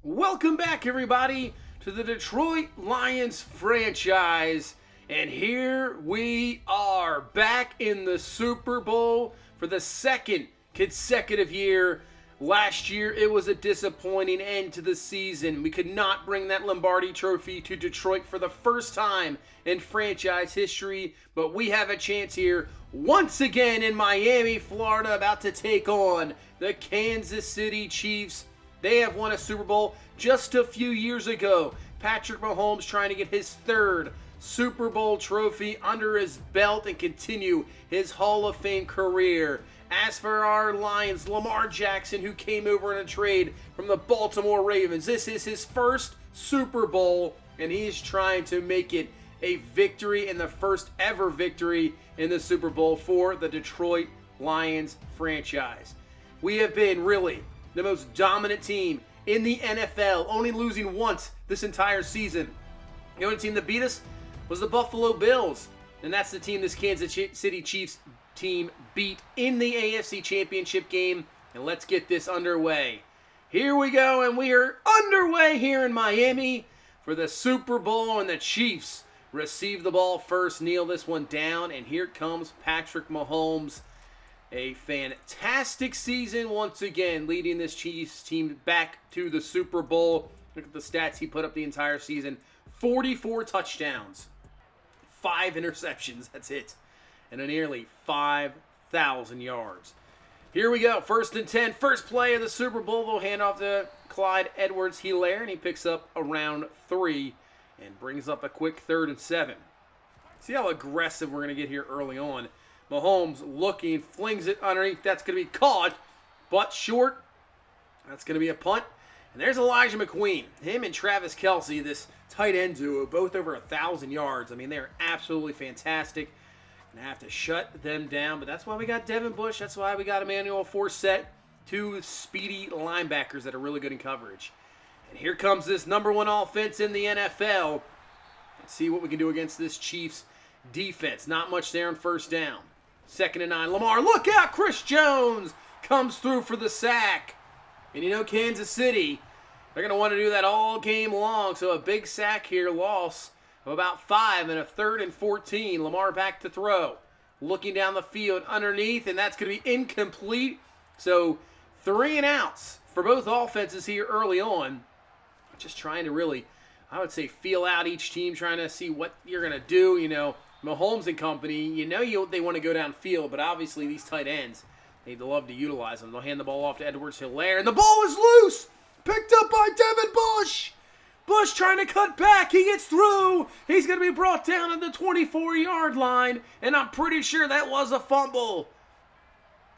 Welcome back, everybody, to the Detroit Lions franchise. And here we are, back in the Super Bowl for the second consecutive year. Last year, it was a disappointing end to the season. We could not bring that Lombardi trophy to Detroit for the first time in franchise history. But we have a chance here once again in Miami, Florida, about to take on the Kansas City Chiefs. They have won a Super Bowl just a few years ago. Patrick Mahomes trying to get his third Super Bowl trophy under his belt and continue his Hall of Fame career. As for our Lions, Lamar Jackson, who came over in a trade from the Baltimore Ravens. This is his first Super Bowl, and he's trying to make it a victory and the first ever victory in the Super Bowl for the Detroit Lions franchise. We have been really the most dominant team in the NFL, only losing once this entire season. The only team that beat us was the Buffalo Bills, and that's the team this Kansas City Chiefs team beat in the AFC Championship game. And let's get this underway. Here we go, and we are underway here in Miami for the Super Bowl, and the Chiefs receive the ball first, kneel this one down, and here comes Patrick Mahomes. A fantastic season once again, leading this Chiefs team back to the Super Bowl. Look at the stats he put up the entire season. 44 touchdowns, 5 interceptions, that's it, and a nearly 5,000 yards. Here we go, 1st and 10, first play of the Super Bowl. They'll hand off to Clyde Edwards-Helaire, and he picks up around 3 and brings up a quick 3rd and 7. See how aggressive we're going to get here early on. Mahomes looking, flings it underneath. That's going to be caught, but short. That's going to be a punt. And there's Elijah McQueen. Him and Travis Kelce, this tight end duo, both over 1,000 yards. I mean, they're absolutely fantastic. Going to have to shut them down, but that's why we got Devin Bush. That's why we got Emmanuel Forsett, 2 speedy linebackers that are really good in coverage. And here comes this number 1 offense in the NFL. Let's see what we can do against this Chiefs defense. Not much there on 1st down. 2nd and 9. Lamar, look out! Chris Jones comes through for the sack. And you know Kansas City, they're going to want to do that all game long. So a big sack here, loss of about 5 and a 3rd and 14. Lamar back to throw. Looking down the field underneath, and that's going to be incomplete. So 3 and outs for both offenses here early on. Just trying to really, I would say, feel out each team, trying to see what you're going to do. You know, Mahomes and company, they want to go downfield, but obviously these tight ends, they'd love to utilize them. They'll hand the ball off to Edwards-Helaire, and the ball is loose! Picked up by Devin Bush! Bush trying to cut back. He gets through. He's going to be brought down at the 24-yard line, and I'm pretty sure that was a fumble.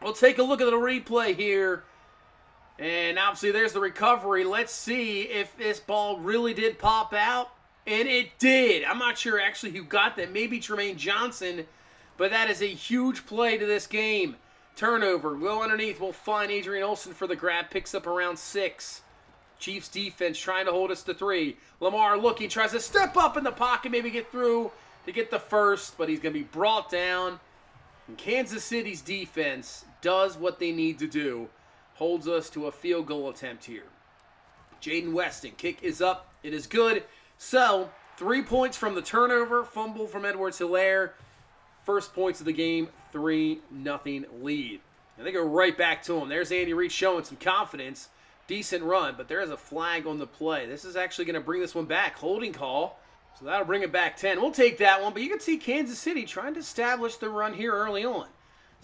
We'll take a look at the replay here, and obviously there's the recovery. Let's see if this ball really did pop out. And it did. I'm not sure actually who got that. Maybe Tremaine Johnson. But that is a huge play to this game. Turnover. Will underneath. We'll find Adrian Olsen for the grab. Picks up around 6. Chiefs defense trying to hold us to 3. Lamar looking. Tries to step up in the pocket. Maybe get through to get the first. But he's going to be brought down. And Kansas City's defense does what they need to do. Holds us to a field goal attempt here. Jaden Weston. Kick is up. It is good. So, 3 points from the turnover, fumble from Edwards-Helaire. First points of the game, 3-0 lead. And they go right back to him. There's Andy Reid showing some confidence. Decent run, but there is a flag on the play. This is actually going to bring this one back. Holding call. So that'll bring it back 10. We'll take that one, but you can see Kansas City trying to establish the run here early on.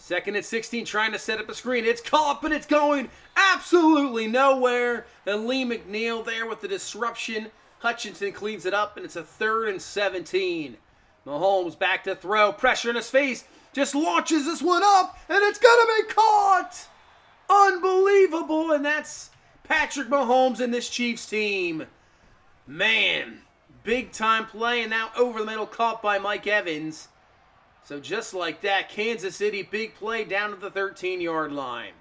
2nd and 16, trying to set up a screen. It's caught, but it's going absolutely nowhere. And Lee McNeil there with the disruption. Hutchinson cleans it up, and it's a 3rd and 17. Mahomes back to throw. Pressure in his face. Just launches this one up, and it's going to be caught. Unbelievable, and that's Patrick Mahomes and this Chiefs team. Man, big-time play, and now over the middle, caught by Mike Evans. So just like that, Kansas City, big play down to the 13-yard line.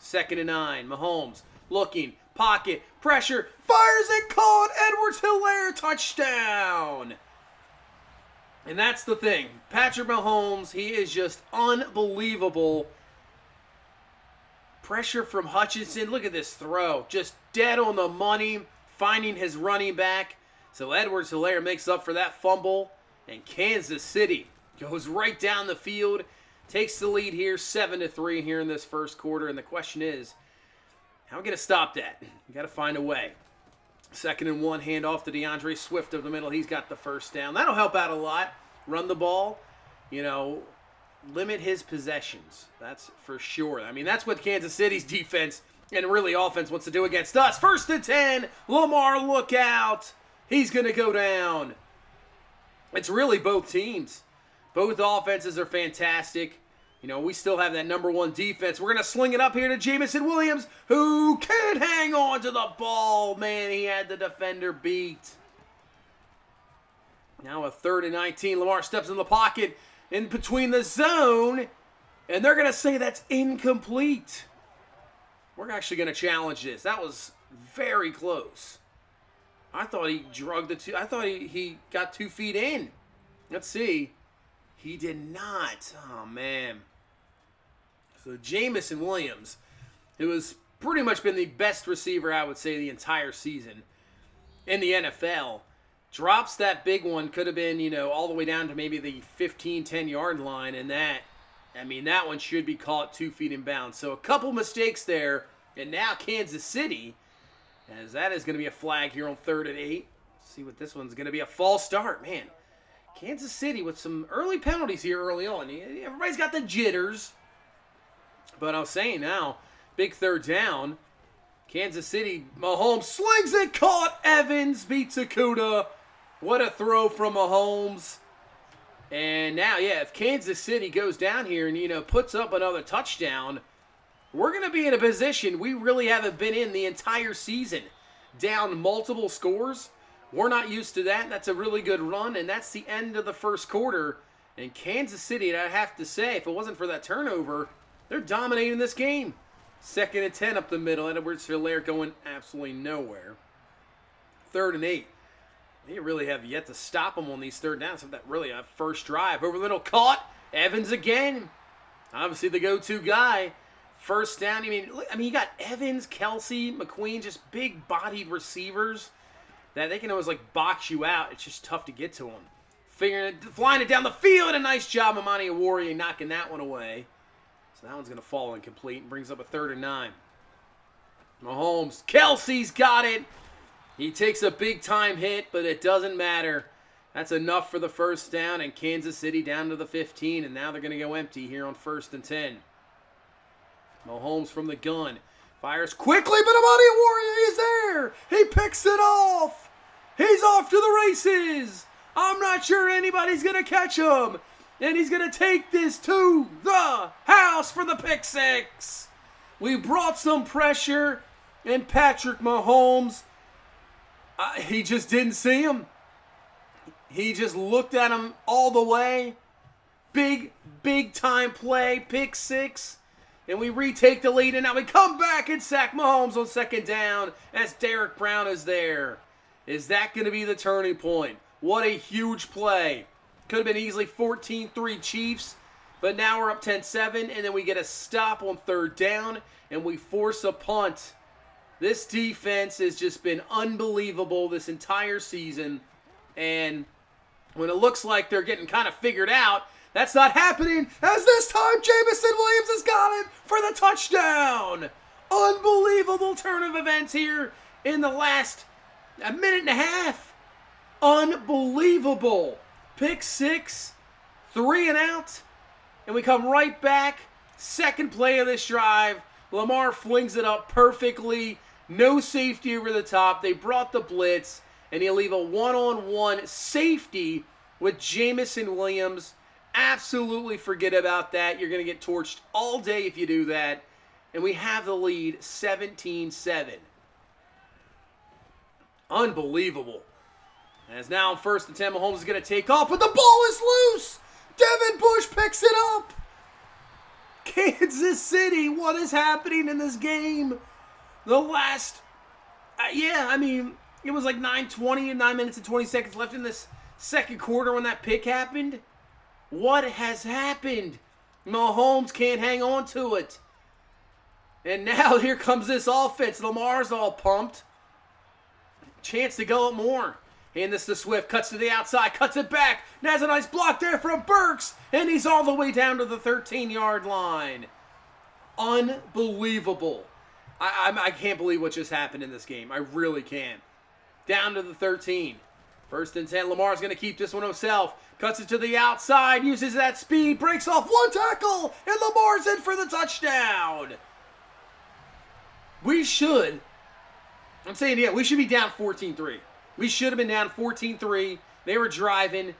2nd and 9. Mahomes looking. Pocket, pressure, fires it, caught, Edwards-Helaire, touchdown. And that's the thing. Patrick Mahomes, he is just unbelievable. Pressure from Hutchinson. Look at this throw. Just dead on the money. finding his running back. So Edwards-Helaire makes up for that fumble. And Kansas City goes right down the field, takes the lead here, 7-3 here in this first quarter. And the question is, how are we going to stop that? We got to find a way. 2nd and 1, handoff to DeAndre Swift of the middle. He's got the first down. That'll help out a lot. Run the ball, limit his possessions. That's for sure. I mean, that's what Kansas City's defense and really offense wants to do against us. 1st and 10, Lamar, look out. He's going to go down. It's really both teams. Both offenses are fantastic. We still have that number 1 defense. We're going to sling it up here to Jameson Williams, who can't hang on to the ball. Man, he had the defender beat. Now a 3rd and 19. Lamar steps in the pocket in between the zone, and they're going to say that's incomplete. We're actually going to challenge this. That was very close. I thought he drugged the two. I thought he got 2 feet in. Let's see. He did not. Oh, man. So Jameson Williams, who has pretty much been the best receiver, I would say, the entire season in the NFL, drops that big one. Could have been, all the way down to maybe the 15, 10-yard line. And that one should be caught 2 feet in bounds. So a couple mistakes there. And now Kansas City, as that is going to be a flag here on 3rd and 8. Let's see what this one's going to be. A false start. Man, Kansas City with some early penalties here early on. Everybody's got the jitters. But I was saying now, big 3rd down. Kansas City, Mahomes slings it, caught. Evans beats Okuda. What a throw from Mahomes. And now, if Kansas City goes down here and, puts up another touchdown, we're going to be in a position we really haven't been in the entire season. Down multiple scores. We're not used to that. That's a really good run, and that's the end of the first quarter. And Kansas City, I have to say, if it wasn't for that turnover, they're dominating this game. 2nd and 10 up the middle. Edwards-Helaire going absolutely nowhere. 3rd and 8. They really have yet to stop them on these 3rd downs. That really a first drive. Over the middle, caught. Evans again. Obviously the go-to guy. 1st down. I mean, you got Evans, Kelsey, McQueen, just big-bodied receivers that they can always box you out. It's just tough to get to them. Flying it down the field. A nice job, Amani Awori, knocking that one away. So that one's going to fall incomplete and brings up a 3rd and 9. Mahomes, Kelsey's got it. He takes a big-time hit, but it doesn't matter. That's enough for the 1st down, and Kansas City down to the 15, and now they're going to go empty here on 1st and 10. Mahomes from the gun. Fires quickly, but Amani Awori is there. He picks it off. He's off to the races. I'm not sure anybody's going to catch him. And he's going to take this to the house for the pick 6. We brought some pressure, and Patrick Mahomes, he just didn't see him. He just looked at him all the way. Big time play, pick 6. And we retake the lead, and now we come back and sack Mahomes on 2nd down as Derek Brown is there. Is that going to be the turning point? What a huge play. Could have been easily 14-3 Chiefs, but now we're up 10-7, and then we get a stop on 3rd down, and we force a punt. This defense has just been unbelievable this entire season, and when it looks like they're getting kind of figured out, that's not happening, as this time Jameson Williams has got it for the touchdown. Unbelievable turn of events here in the last minute and a half. Unbelievable. Pick 6, 3 and out, and we come right back. 2nd play of this drive. Lamar flings it up perfectly. No safety over the top. They brought the blitz, and he'll leave a one-on-one safety with Jameson Williams. Absolutely forget about that. You're going to get torched all day if you do that. And we have the lead 17-7. Unbelievable. As now on 1st and 10, Mahomes is going to take off, but the ball is loose. Devin Bush picks it up. Kansas City, what is happening in this game? The last, it was like 9:20 and 9 minutes and 20 seconds left in this 2nd quarter when that pick happened. What has happened? Mahomes can't hang on to it. And now here comes this offense. Lamar's all pumped. chance to go up more. Hand this to Swift, cuts to the outside, cuts it back. Now has a nice block there from Burks, and he's all the way down to the 13-yard line. Unbelievable. I can't believe what just happened in this game. I really can't. Down to the 13. First and 10. Lamar's going to keep this one himself. Cuts it to the outside. Uses that speed. Breaks off one tackle. And Lamar's in for the touchdown. We should be down 14-3. We should have been down 14-3. They were driving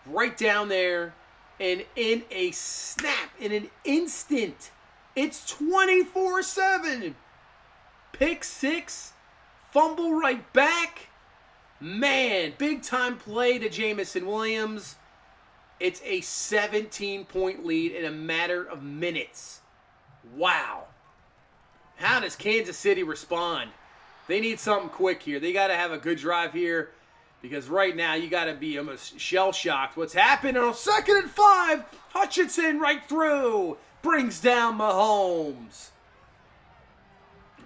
right down there. And in a snap, in an instant, it's 24-7. Pick six. Fumble right back. Man, big time play to Jamison Williams. It's a 17-point lead in a matter of minutes. Wow. How does Kansas City respond? They need something quick here. They got to have a good drive here because right now you got to be almost shell-shocked. What's happened on 2nd and 5? Hutchinson right through. Brings down Mahomes.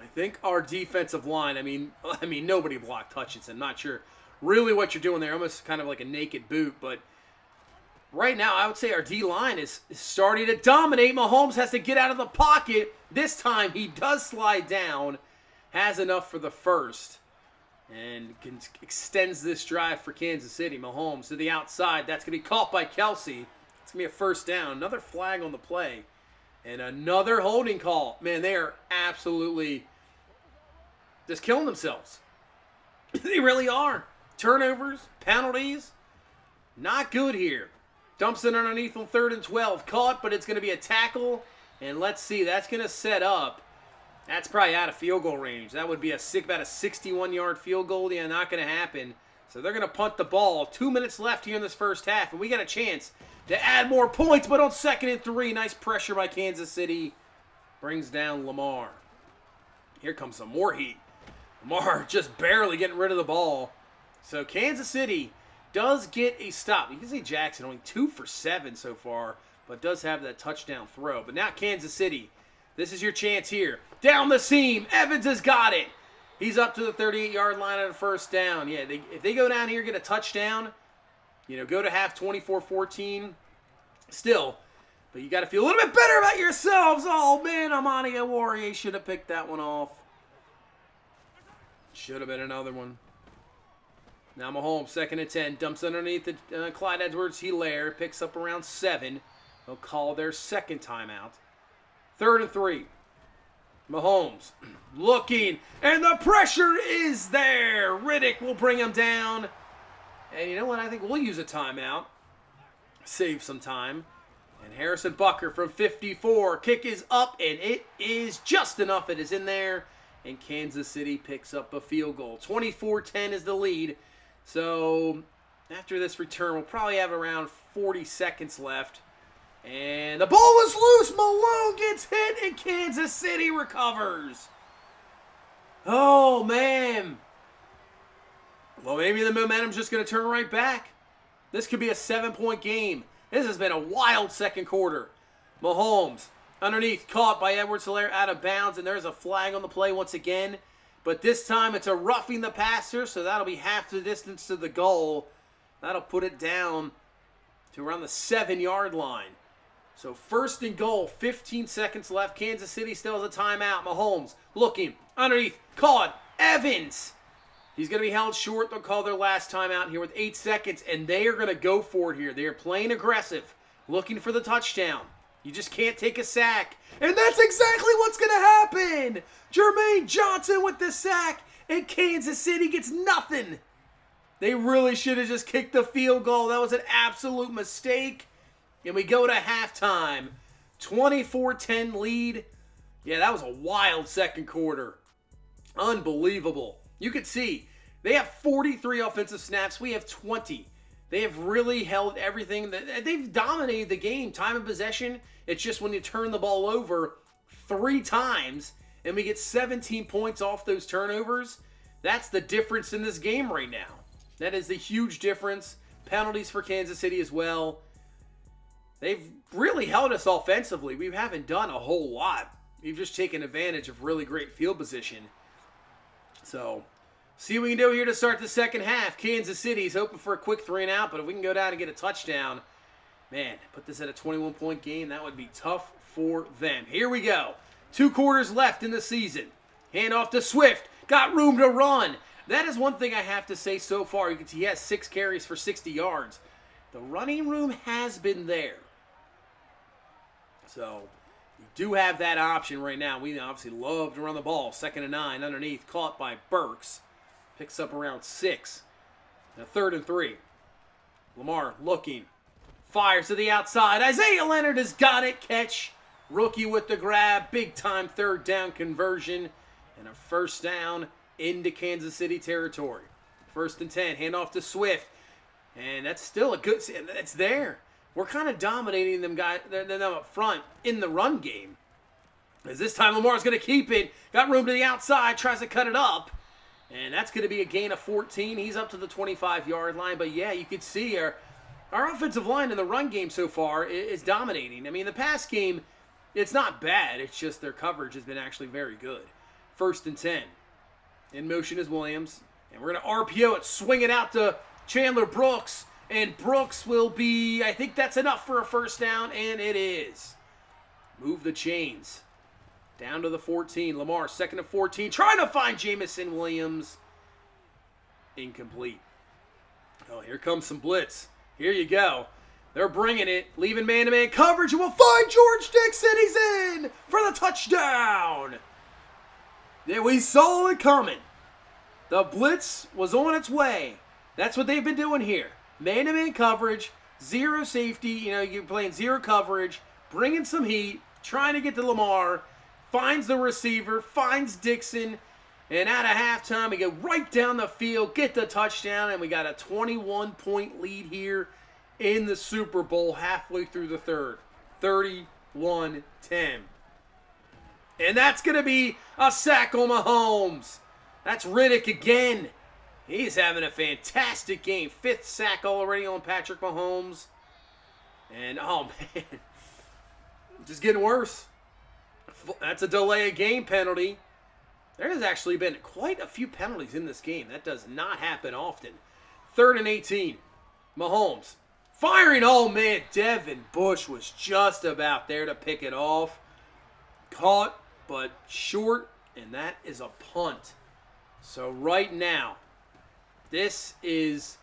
I think our defensive line, I mean, nobody blocked Hutchinson. Not sure really what you're doing there. Almost kind of like a naked boot. But right now, I would say our D-line is starting to dominate. Mahomes has to get out of the pocket. This time, he does slide down. Has enough for the first. And extends this drive for Kansas City. Mahomes to the outside. That's going to be caught by Kelsey. It's going to be a first down. Another flag on the play. And another holding call. Man, they are absolutely just killing themselves. They really are. Turnovers, penalties, not good here. Dumps it underneath on 3rd and 12. Caught, but it's going to be a tackle. And let's see, that's going to set up. That's probably out of field goal range. That would be about a 61-yard field goal. Yeah, not going to happen. So they're going to punt the ball. 2 minutes left here in this first half, and we got a chance to add more points, but on 2nd and 3, nice pressure by Kansas City. Brings down Lamar. Here comes some more heat. Lamar just barely getting rid of the ball. So Kansas City does get a stop. You can see Jackson only 2 for 7 so far, but does have that touchdown throw. But now Kansas City, this is your chance here. Down the seam, Evans has got it. He's up to the 38-yard line at a first down. Yeah, if they go down here, get a touchdown, go to half 24-14 still. But you got to feel a little bit better about yourselves. Oh, man, Amani Warrior should have picked that one off. Should have been another one. Now Mahomes, 2nd and 10. Dumps underneath the Clyde Edwards-Helaire. Picks up around 7. They'll call their second timeout. 3rd and 3. Mahomes looking, and the pressure is there. Riddick will bring him down. And you know what? I think we'll use a timeout. Save some time. And Harrison Butker from 54. Kick is up, and it is just enough. It is in there. And Kansas City picks up a field goal. 24-10 is the lead. So after this return, we'll probably have around 40 seconds left. And the ball is loose. Malone gets hit, and Kansas City recovers. Oh, man. Well, maybe the momentum's just going to turn right back. This could be a 7-point game. This has been a wild second quarter. Mahomes underneath, caught by Edwards-Helaire out of bounds, and there's a flag on the play once again. But this time it's a roughing the passer, so that'll be half the distance to the goal. That'll put it down to around the 7-yard line. So 1st and goal, 15 seconds left. Kansas City still has a timeout. Mahomes looking underneath, caught. Evans. He's going to be held short. They'll call their last timeout here with 8 seconds, and they are going to go for it here. They are playing aggressive, looking for the touchdown. You just can't take a sack. And that's exactly what's going to happen. Jermaine Johnson with the sack, and Kansas City gets nothing. They really should have just kicked the field goal. That was an absolute mistake. And we go to halftime. 24-10 lead. Yeah, that was a wild second quarter. Unbelievable. You could see they have 43 offensive snaps. We have 20. They have really held everything. They've dominated the game. Time of possession, it's just when you turn the ball over 3 times and we get 17 points off those turnovers, that's the difference in this game right now. That is the huge difference. Penalties for Kansas City as well. They've really held us offensively. We haven't done a whole lot. We've just taken advantage of really great field position. So, See what we can do here to start the second half. Kansas City's hoping for a quick 3 and out, but if we can go down and get a touchdown, man, put this at a 21-point game, that would be tough for them. Here we go. 2 quarters left in the season. Hand off to Swift. Got room to run. That is one thing I have to say so far. You can see he has 6 carries for 60 yards. The running room has been there. So, we do have that option right now. We obviously love to run the ball. 2nd and 9 underneath. Caught by Burks. Picks up around 6. Now 3rd and 3. Lamar looking. Fires to the outside. Isaiah Leonard has got it. Catch. Rookie with the grab. Big time 3rd down conversion. And a 1st down into Kansas City territory. 1st and 10. Handoff to Swift. And that's still a good... It's there. We're kind of dominating them up front in the run game. As this time Lamar's going to keep it. Got room to the outside. Tries to cut it up. And that's going to be a gain of 14. He's up to the 25-yard line. But yeah, you can see our offensive line in the run game so far is dominating. I mean, the pass game, it's not bad. It's just their coverage has been actually very good. 1st and 10. In motion is Williams. And we're going to RPO it, swing it out to Chandler Brooks. And Brooks will be, I think that's enough for a 1st down, and it is. Move the chains. Down to the 14. Lamar, 2nd and 14. Trying to find Jamison Williams. Incomplete. Oh, here comes some blitz. Here you go. They're bringing it. Leaving man-to-man coverage. And we'll find George Dixon. He's in for the touchdown. Yeah, we saw it coming. The blitz was on its way. That's what they've been doing here. Man-to-man coverage, 0 safety. You know, you're playing 0 coverage, bringing some heat, trying to get to Lamar, finds the receiver, finds Dixon, and out of halftime, we go right down the field, get the touchdown, and we got a 21-point lead here in the Super Bowl halfway through the 3rd. 31-10. And that's going to be a sack on Mahomes. That's Riddick again. He's having a fantastic game. 5th sack already on Patrick Mahomes. And, oh, man. Just getting worse. That's a delay of game penalty. There has actually been quite a few penalties in this game. That does not happen often. 3rd and 18. Mahomes. Firing. Oh, man. Devin Bush was just about there to pick it off. Caught, but short. And that is a punt. So right now, this is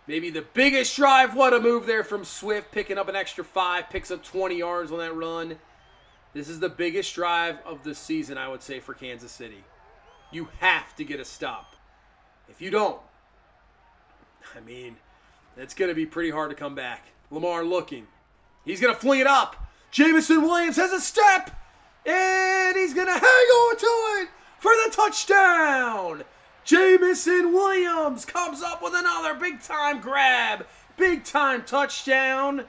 maybe the biggest drive. What a move there from Swift, picking up an extra 5, picks up 20 yards on that run. This is the biggest drive of the season, I would say, for Kansas City. You have to get a stop. If you don't, I mean, it's going to be pretty hard to come back. Lamar looking. He's going to fling it up. Jamison Williams has a step, and he's going to hang on to it for the touchdown. Jamison Williams comes up with another big-time grab. Big-time touchdown.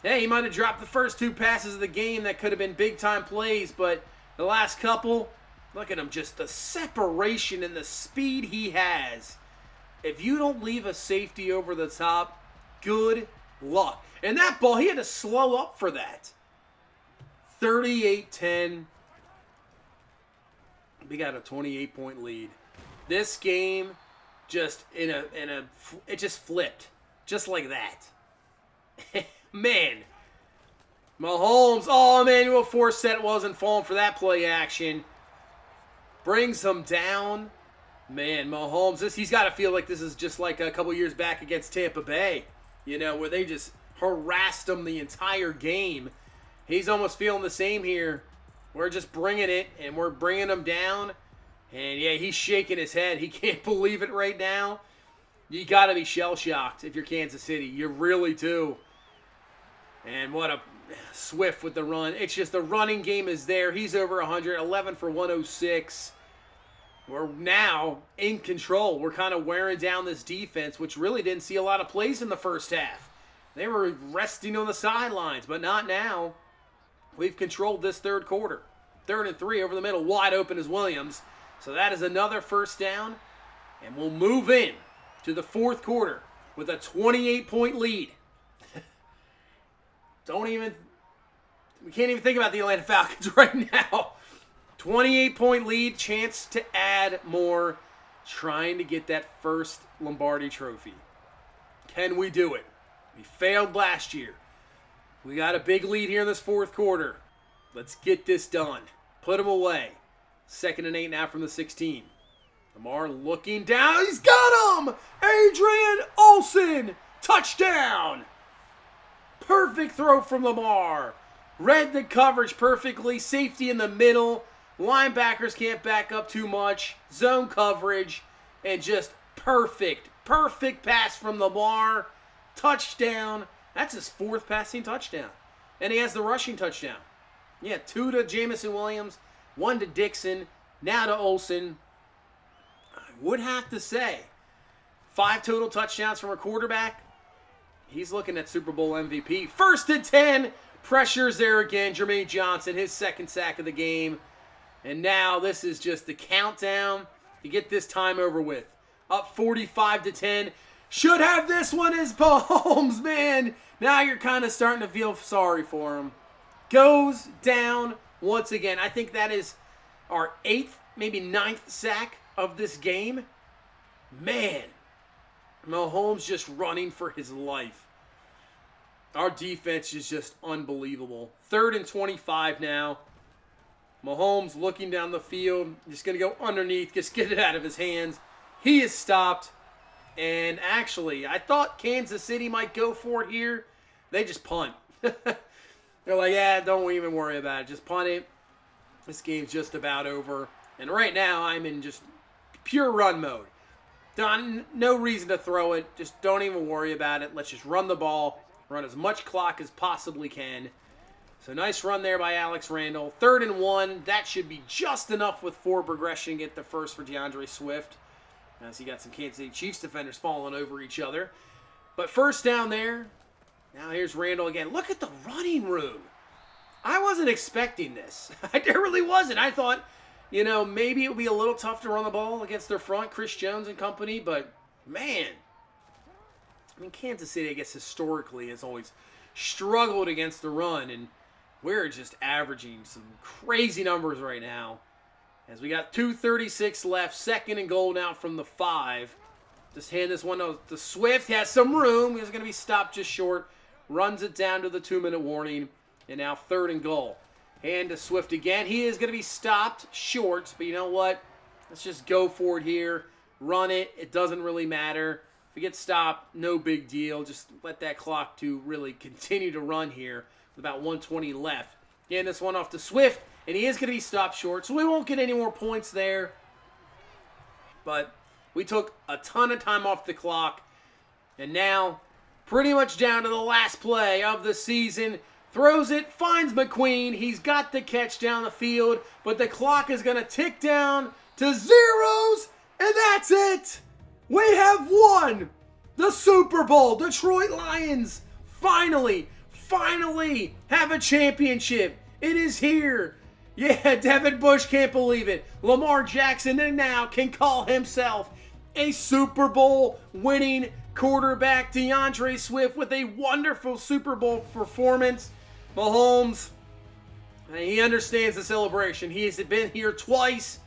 Hey, he might have dropped the first 2 passes of the game that could have been big-time plays, but the last couple, look at him, just the separation and the speed he has. If you don't leave a safety over the top, good luck. And that ball, he had to slow up for that. 38-10. We got a 28-point lead. This game just it just flipped. Just like that. Man. Mahomes, oh man, what force set wasn't falling for that play action. Brings him down. Man, Mahomes, he's got to feel like this is just like a couple years back against Tampa Bay. You know, where they just harassed him the entire game. He's almost feeling the same here. We're just bringing it, and we're bringing him down. And, yeah, he's shaking his head. He can't believe it right now. You got to be shell-shocked if you're Kansas City. You really do. And what a Swift with the run. It's just the running game is there. He's over 100, 11 for 106. We're now in control. We're kind of wearing down this defense, which really didn't see a lot of plays in the first half. They were resting on the sidelines, but not now. We've controlled this 3rd quarter. 3rd and 3 over the middle. Wide open is Williams. So that is another 1st down. And we'll move in to the 4th quarter with a 28-point lead. We can't even think about the Atlanta Falcons right now. 28-point lead, chance to add more, trying to get that first Lombardi trophy. Can we do it? We failed last year. We got a big lead here in this fourth quarter. Let's get this done. Put him away. 2nd and 8 now from the 16. Lamar looking down. He's got him! Adrian Olsen! Touchdown! Perfect throw from Lamar. Read the coverage perfectly. Safety in the middle. Linebackers can't back up too much. Zone coverage. And just perfect pass from Lamar. Touchdown. That's his 4th passing touchdown. And he has the rushing touchdown. Yeah, 2 to Jamison Williams, 1 to Dixon, now to Olsen. I would have to say, 5 total touchdowns from a quarterback. He's looking at Super Bowl MVP. 1st and 10. Pressure's there again. Jermaine Johnson, his 2nd sack of the game. And now this is just the countdown to get this time over with. Up 45-10. Should have this one as Mahomes, man. Now you're kind of starting to feel sorry for him. Goes down once again. I think that is our 8th, maybe 9th sack of this game. Man, Mahomes just running for his life. Our defense is just unbelievable. 3rd and 25 now. Mahomes looking down the field. Just going to go underneath. Just get it out of his hands. He is stopped. And actually, I thought Kansas City might go for it here. They just punt. They're like, yeah, don't even worry about it. Just punt it. This game's just about over. And right now, I'm in just pure run mode. No reason to throw it. Just don't even worry about it. Let's just run the ball. Run as much clock as possibly can. So nice run there by Alex Randall. 3rd and 1. That should be just enough with 4 progression to get the first for DeAndre Swift. As you got some Kansas City Chiefs defenders falling over each other. But first down there. Now here's Randall again. Look at the running room. I wasn't expecting this. I really wasn't. I thought, maybe it would be a little tough to run the ball against their front, Chris Jones and company. But, man. Kansas City, I guess, historically has always struggled against the run. And we're just averaging some crazy numbers right now. As we got 2:36 left, 2nd and goal now from the 5. Just hand this one to Swift. He has some room. He's going to be stopped just short. Runs it down to the 2-minute warning. And now 3rd and goal. Hand to Swift again. He is going to be stopped short. But you know what? Let's just go for it here. Run it. It doesn't really matter. If you get stopped, no big deal. Just let that clock to really continue to run here with about 1:20 left. Hand this one off to Swift. And he is going to be stopped short, so we won't get any more points there. But we took a ton of time off the clock. And now, pretty much down to the last play of the season. Throws it, finds McQueen. He's got the catch down the field. But the clock is going to tick down to zeros. And that's it. We have won the Super Bowl. Detroit Lions finally have a championship. It is here. Yeah, Devin Bush can't believe it. Lamar Jackson now can call himself a Super Bowl winning quarterback. DeAndre Swift with a wonderful Super Bowl performance. Mahomes, he understands the celebration. He has been here twice.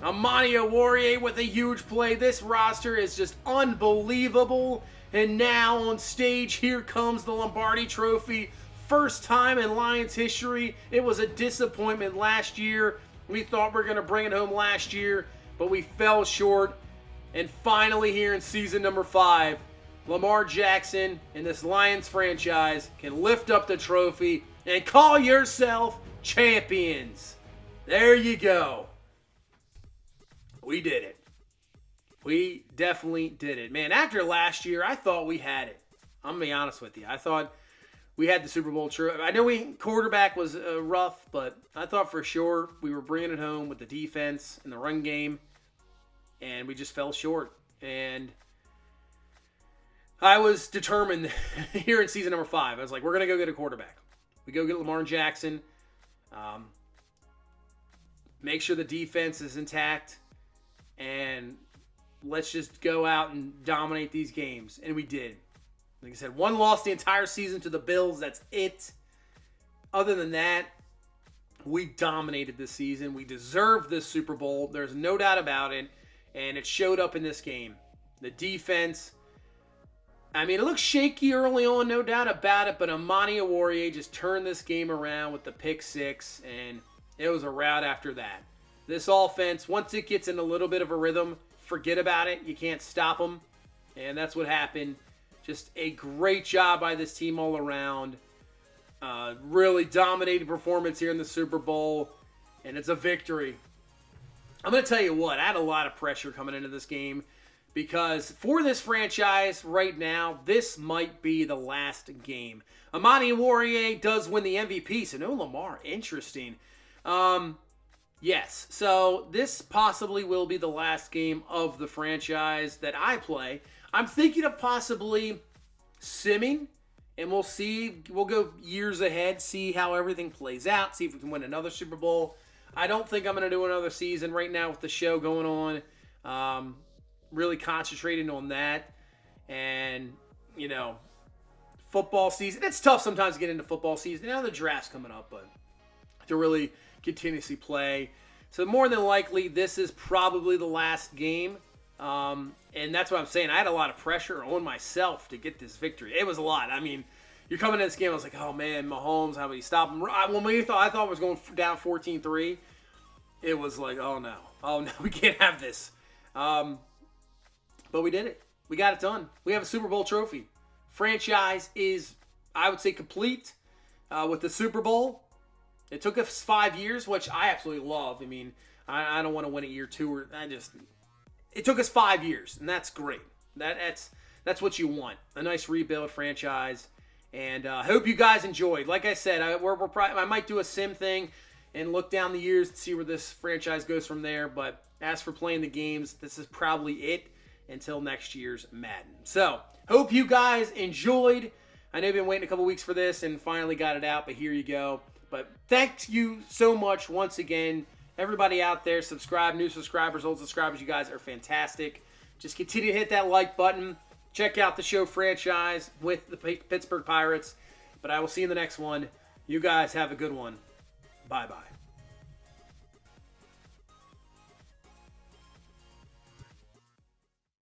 Amani Oruwariye with a huge play. This roster is just unbelievable. And now on stage, here comes the Lombardi Trophy. First time in Lions history. It was a disappointment last year. We thought we were going to bring it home last year, but we fell short. And finally here in season number 5, Lamar Jackson and this Lions franchise can lift up the trophy and call yourself champions. There you go. We did it. We definitely did it. Man, after last year, I thought we had it. I'm going to be honest with you. I thought we had the Super Bowl trophy. I know quarterback was rough, but I thought for sure we were bringing it home with the defense and the run game, and we just fell short. And I was determined here in season number 5. I was like, we're going to go get a quarterback. We go get Lamar Jackson. Make sure the defense is intact. And let's just go out and dominate these games. And we did. Like I said, one loss the entire season to the Bills. That's it. Other than that, we dominated this season. We deserved this Super Bowl. There's no doubt about it. and it showed up in this game. The defense, I mean, it looked shaky early on, no doubt about it, but Amani Oruwariye just turned this game around with the pick six, and it was a rout after that. This offense, once it gets in a little bit of a rhythm, forget about it. You can't stop them, and that's what happened. Just a great job by this team all around. Really dominating performance here in the Super Bowl, and it's a victory. I'm going to tell you what, I had a lot of pressure coming into this game because for this franchise right now, this might be the last game. Amani Oruwariye does win the MVP, so no Lamar. Interesting. Yes, so this possibly will be the last game of the franchise that I play. I'm thinking of possibly simming, and we'll see. We'll go years ahead, see how everything plays out, see if we can win another Super Bowl. I don't think I'm going to do another season right now with the show going on. Really concentrating on that. And, you know, football season. It's tough sometimes to get into football season. Now the draft's coming up, but to really continuously play. So more than likely, this is probably the last game. And that's what I'm saying. I had a lot of pressure on myself to get this victory. It was a lot. I mean, you're coming into this game, I was like, oh man, Mahomes, how would he stop him? I thought it was going down 14-3. It was like, oh no, we can't have this. But we did it. We got it done. We have a Super Bowl trophy. Franchise is, I would say, complete with the Super Bowl. It took us 5 years, which I absolutely love. I mean, I don't want to win it year two. It took us 5 years, and that's great. That's what you want. A nice rebuild franchise. And I hope you guys enjoyed. Like I said, I might do a sim thing and look down the years and see where this franchise goes from there. But as for playing the games, this is probably it until next year's Madden. So, hope you guys enjoyed. I know you've been waiting a couple weeks for this and finally got it out, but here you go. But thank you so much once again. Everybody out there, subscribe, new subscribers, old subscribers, you guys are fantastic. Just continue to hit that like button. Check out the show franchise with the Pittsburgh Pirates. But I will see you in the next one. You guys have a good one. Bye-bye.